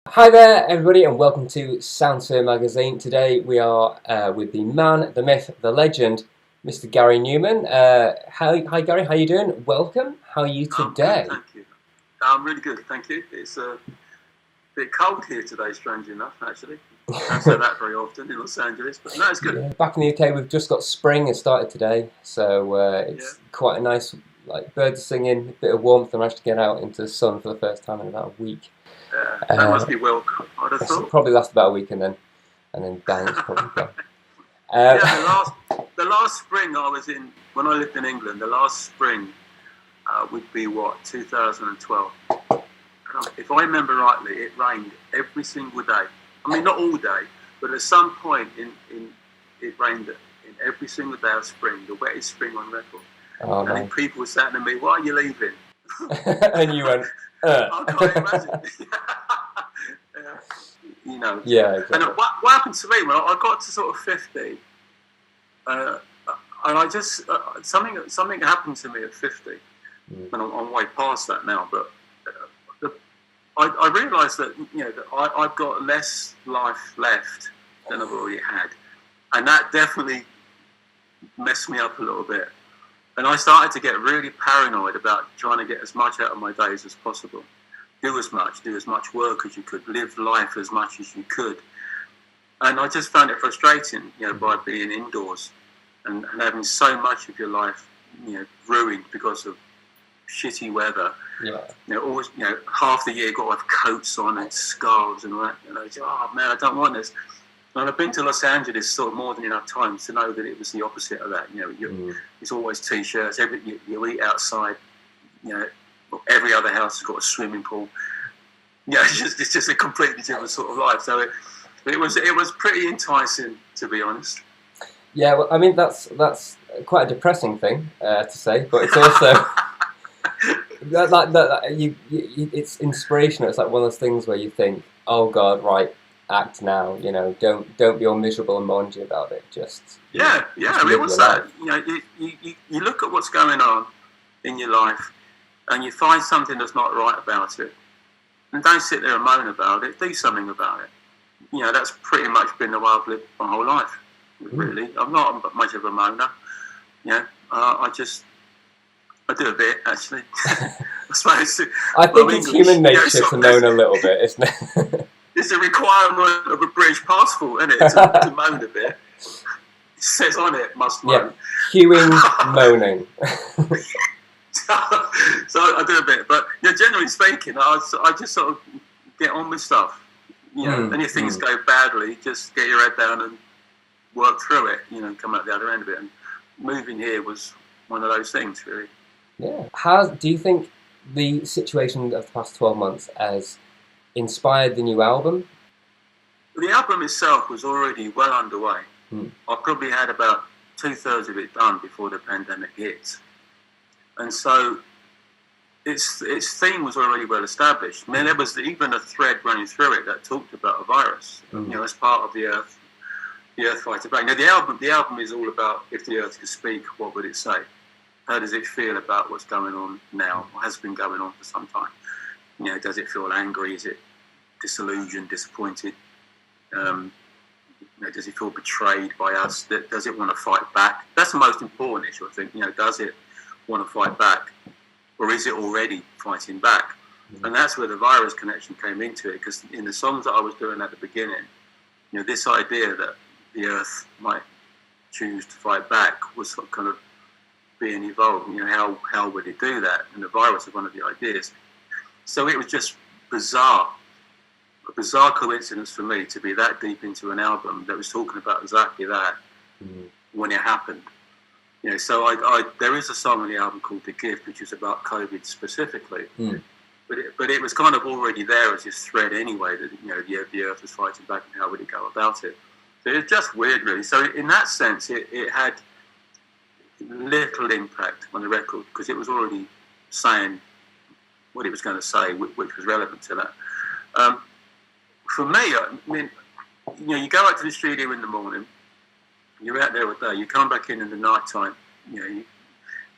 Hi there, everybody, and welcome to Soundsphere Magazine. Today we are with the man, the myth, the legend, Mr. Gary Numan. Hi, Gary. How you doing? Welcome. How are you today? I'm good, thank you. I'm really good, thank you. It's a bit cold here today, strangely enough, actually. I don't say that very often in Los Angeles, but no, it's good. Yeah. Back in the UK, we've just got spring. It started today, so it's quite a nice, like birds singing, a bit of warmth. I managed to get out into the sun for the first time in about a week. That must be welcome, I'd have thought. Probably last about a week, and then bang, it's probably gone. The last spring I was in, when I lived in England, the last spring would be 2012. If I remember rightly, it rained every single day. I mean, not all day, but at some point it rained in every single day of spring, the wettest spring on record. Oh, and people were saying to me, "Why are you leaving?" And you went, I can't imagine. You know. Yeah, exactly. And what happened to me when I got to sort of 50, and I just something happened to me at 50, and I'm way past that now. But I realised that that I've got less life left than I've already had, and that definitely messed me up a little bit. And I started to get really paranoid about trying to get as much out of my days as possible. Do as much work as you could, live life as much as you could. And I just found it frustrating, by being indoors and having so much of your life, ruined because of shitty weather. Yeah. Always, half the year got to have coats on and scarves and all that. And I was, oh man, I don't want this. And I've been to Los Angeles sort of more than enough times to know that it was the opposite of that. It's always t-shirts. You eat outside. Every other house has got a swimming pool. It's just a completely different sort of life. So it was pretty enticing, to be honest. Yeah, well, I mean that's quite a depressing thing to say, but it's also it's inspirational. It's like one of those things where you think, oh God, right. Act now, don't be all miserable and mangy about it. Just I mean, what's that? You look at what's going on in your life, and you find something that's not right about it, and don't sit there and moan about it. Do something about it. That's pretty much been the way I've lived my whole life. Really, I'm not much of a moaner. I do a bit actually. I suppose. I think it's human nature to moan a little bit, isn't it? It's a requirement of a British passport, isn't it, to moan a bit. It says on it, must moan. Yeah, hewing, moaning. So I do a bit, but generally speaking, I just sort of get on with stuff. And if things go badly, just get your head down and work through it, and come out the other end of it. And moving here was one of those things, really. Yeah. How do you think the situation of the past 12 months has inspired the new album? The album itself was already well underway. I probably had about 2/3 of it done before the pandemic hit, and so its theme was already well established. I mean, there was even a thread running through it that talked about a virus, as part of the Earth Fighter Back. Now, the album is all about, if the Earth could speak, what would it say? How does it feel about what's going on now, or has been going on for some time? Does it feel angry? Is it disillusioned, disappointed? Does it feel betrayed by us? Does it want to fight back? That's the most important issue, I think. Does it want to fight back, or is it already fighting back? And that's where the virus connection came into it, because in the songs that I was doing at the beginning, this idea that the Earth might choose to fight back was sort of kind of being evolved. How would it do that? And the virus was one of the ideas. So it was just a bizarre coincidence for me to be that deep into an album that was talking about exactly that when it happened. So there is a song on the album called "The Gift," which is about COVID specifically, but it was kind of already there as this thread anyway. That the Earth was fighting back, and how would it go about it? So it's just weird, really. So in that sense, it had little impact on the record because it was already saying what it was going to say, which was relevant to that. For me, I mean, you go out to the studio in the morning, you're out there all day, you come back in the night time,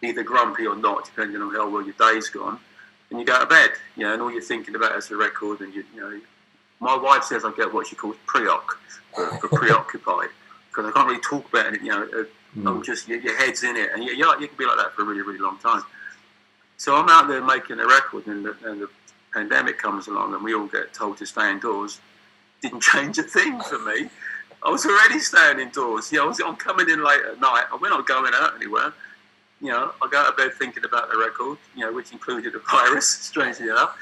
either grumpy or not, depending on how well your day's gone, and you go to bed, and all you're thinking about is the record, and my wife says I get what she calls preoc, for preoccupied, because I can't really talk about it. I'm just your head's in it, and you can be like that for a really, really long time. So I'm out there making a record, and the pandemic comes along, and we all get told to stay indoors. Didn't change a thing for me. I was already staying indoors. I'm coming in late at night. We're not going out anywhere. I go to bed thinking about the record, which included a virus, strangely enough.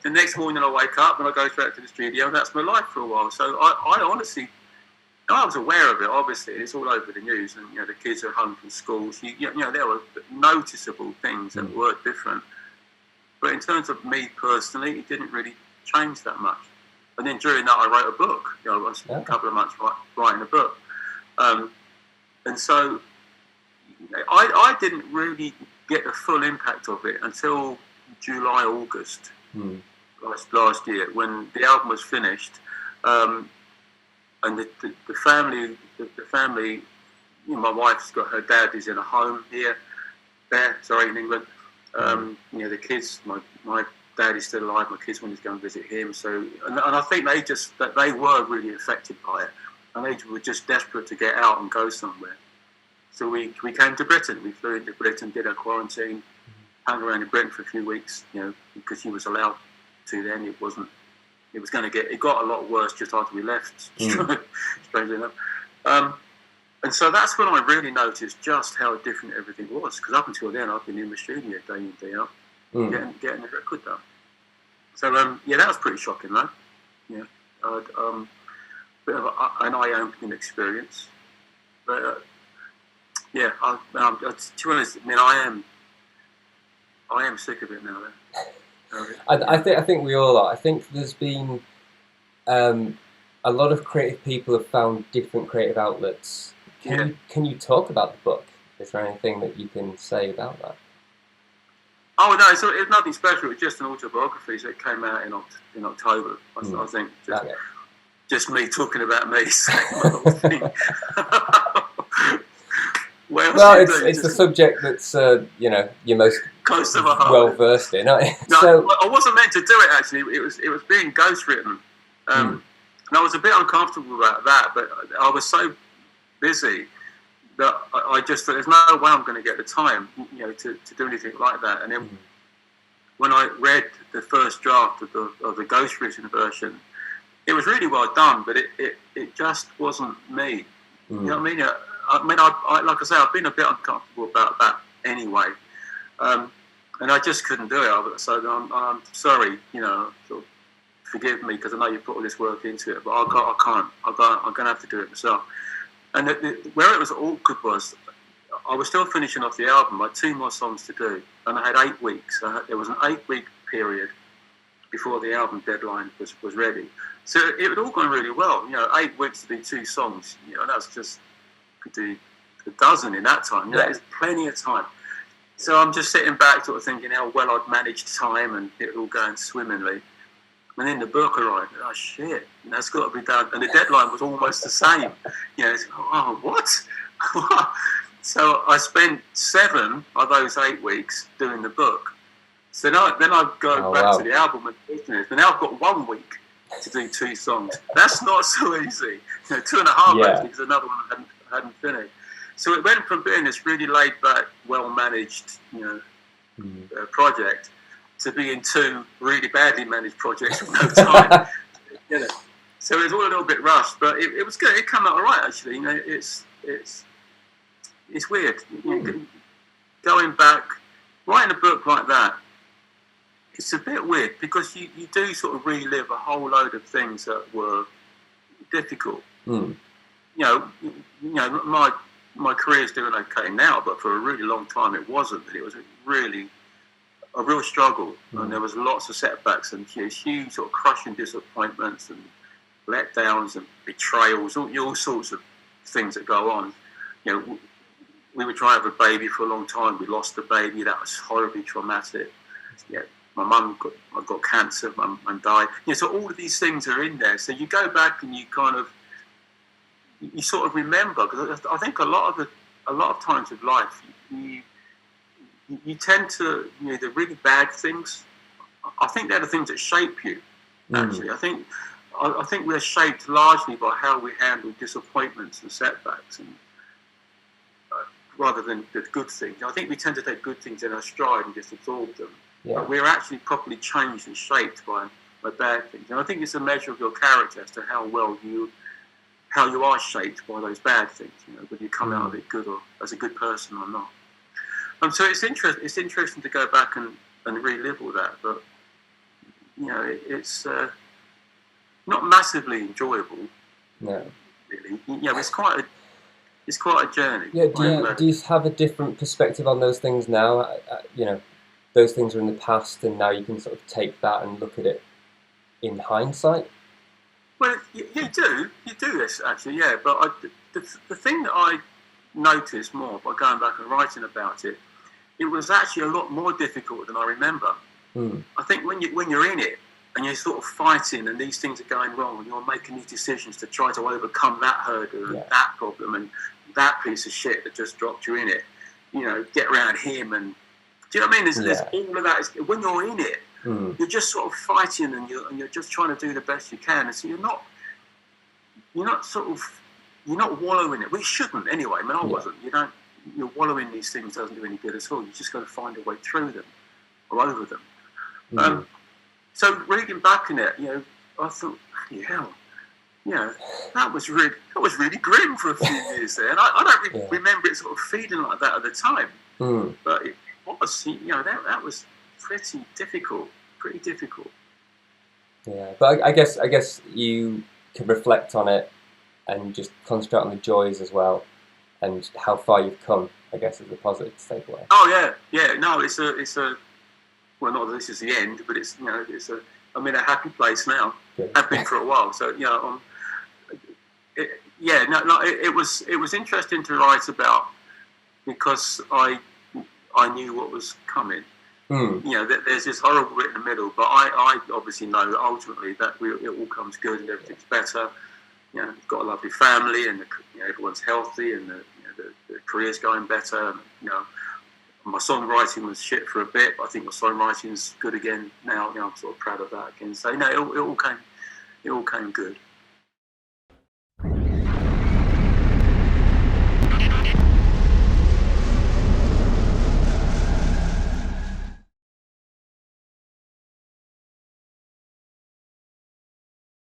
The next morning I wake up and I go straight to the studio, and that's my life for a while. So I honestly, I was aware of it, obviously. It's all over the news, and the kids are home from school. So, there were noticeable things that were different. But in terms of me personally, it didn't really change that much. And then during that, I wrote a book. I spent a couple of months writing a book. And so I didn't really get the full impact of it until July, August last year, when the album was finished. And the family, my wife's got her dad is in a home in England. The kids, my dad is still alive. My kids wanted to go and visit him. So, and I think they were really affected by it, and they were just desperate to get out and go somewhere. So we came to Britain. We flew into Britain, did a quarantine, hung around in Britain for a few weeks. Because he was allowed to. Then it wasn't. It got a lot worse just after we left. Strangely enough. And so that's when I really noticed just how different everything was. Because up until then, I've been in the studio day in, day out, getting the record done. So that was pretty shocking, though. Bit of an eye-opening experience. But to be honest, I am sick of it now. I think we all are. I think there's been a lot of creative people have found different creative outlets. Can you talk about the book? Is there anything that you can say about that? Oh no, it's nothing special. It's just an autobiography. So it came out in October. I think just me talking about me, saying my whole thing. Well, it's the subject that's you're most close to my heart, well versed in, aren't you? No, so, I wasn't meant to do it actually. It was being ghostwritten, and I was a bit uncomfortable about that. But I was so busy that I just thought there's no way I'm going to get the time, to do anything like that. And then when I read the first draft of the ghostwritten version, it was really well done, but it just wasn't me. You know what I mean? I like I say, I've been a bit uncomfortable about that anyway, and I just couldn't do it. So I'm sorry, sort of forgive me, because I know you put all this work into it, but I can't. I'm going to have to do it myself. And where it was awkward was, I was still finishing off the album. I had 2 more songs to do, and I had 8 weeks. There was an 8-week period before the album deadline was ready. So it had all gone really well. 8 weeks to do 2 songs. That's just, could do a dozen in that time. There's plenty of time. So I'm just sitting back, sort of thinking how well I'd managed time and it all going swimmingly. And then the book arrived. Oh shit! That's got to be done. And the deadline was almost the same. What? So I spent 7 of those 8 weeks doing the book. So then I go back to the album and finish. But now I've got 1 week to do 2 songs. That's not so easy. 2.5 actually, because another one hadn't finished. So it went from being this really laid back, well managed, project, to being 2 really badly managed projects with no time. So it was all a little bit rushed, but it was good. It came out all right, actually. It's weird. Going back, writing a book like that, it's a bit weird, because you do sort of relive a whole load of things that were difficult. My career's doing okay now, but for a really long time it wasn't. It was really a real struggle, and there was lots of setbacks and huge sort of crushing disappointments and letdowns and betrayals, all sorts of things that go on. We were trying to have a baby for a long time. We lost the baby. That was horribly traumatic. My mum got cancer. My mum died. So all of these things are in there. So you go back and you kind of, you sort of remember, because I think a lot of times of life, you tend to, the really bad things, I think they're the things that shape you, actually. I think I think we're shaped largely by how we handle disappointments and setbacks, and rather than the good things. I think we tend to take good things in our stride and just absorb them. Yeah. But we're actually properly changed and shaped by bad things. And I think it's a measure of your character as to how you are shaped by those bad things. Whether you come out of it good or as a good person or not. So it's interesting to go back and relive all that. But it's not massively enjoyable. No. Really. It's quite a journey. Yeah. Do you have a different perspective on those things now? Those things are in the past, and now you can sort of take that and look at it in hindsight. Well, you do this actually, yeah. But the thing that I noticed more by going back and writing about it, it was actually a lot more difficult than I remember. I think when you're in it and you're sort of fighting, and these things are going wrong, and you're making these decisions to try to overcome that hurdle and that problem and that piece of shit that just dropped you in it. Get around him, and do you know what I mean? There's all of that. When you're in it, you're just sort of fighting, and you're just trying to do the best you can, and so you're not wallowing it. We shouldn't anyway. I mean, I wasn't. You're wallowing these things doesn't do any good at all. You just got to find a way through them or over them. So reading back in it, I thought, hell, that was really grim for a few years there, and I don't remember it sort of feeling like that at the time. But it was, that was pretty difficult. Yeah, but I guess you can reflect on it and just concentrate on the joys as well, and how far you've come. I guess is a positive takeaway. Oh yeah. No, it's a. Well, not that this is the end, but I'm in a happy place now. Good. I've been for a while, so it was interesting to write about, because I knew what was coming. There's this horrible bit in the middle, but I obviously know that ultimately that it all comes good and everything's better. You've got a lovely family, and everyone's healthy, and the career's going better. My songwriting was shit for a bit, but I think my songwriting's good again now. I'm sort of proud of that again. So it all came good.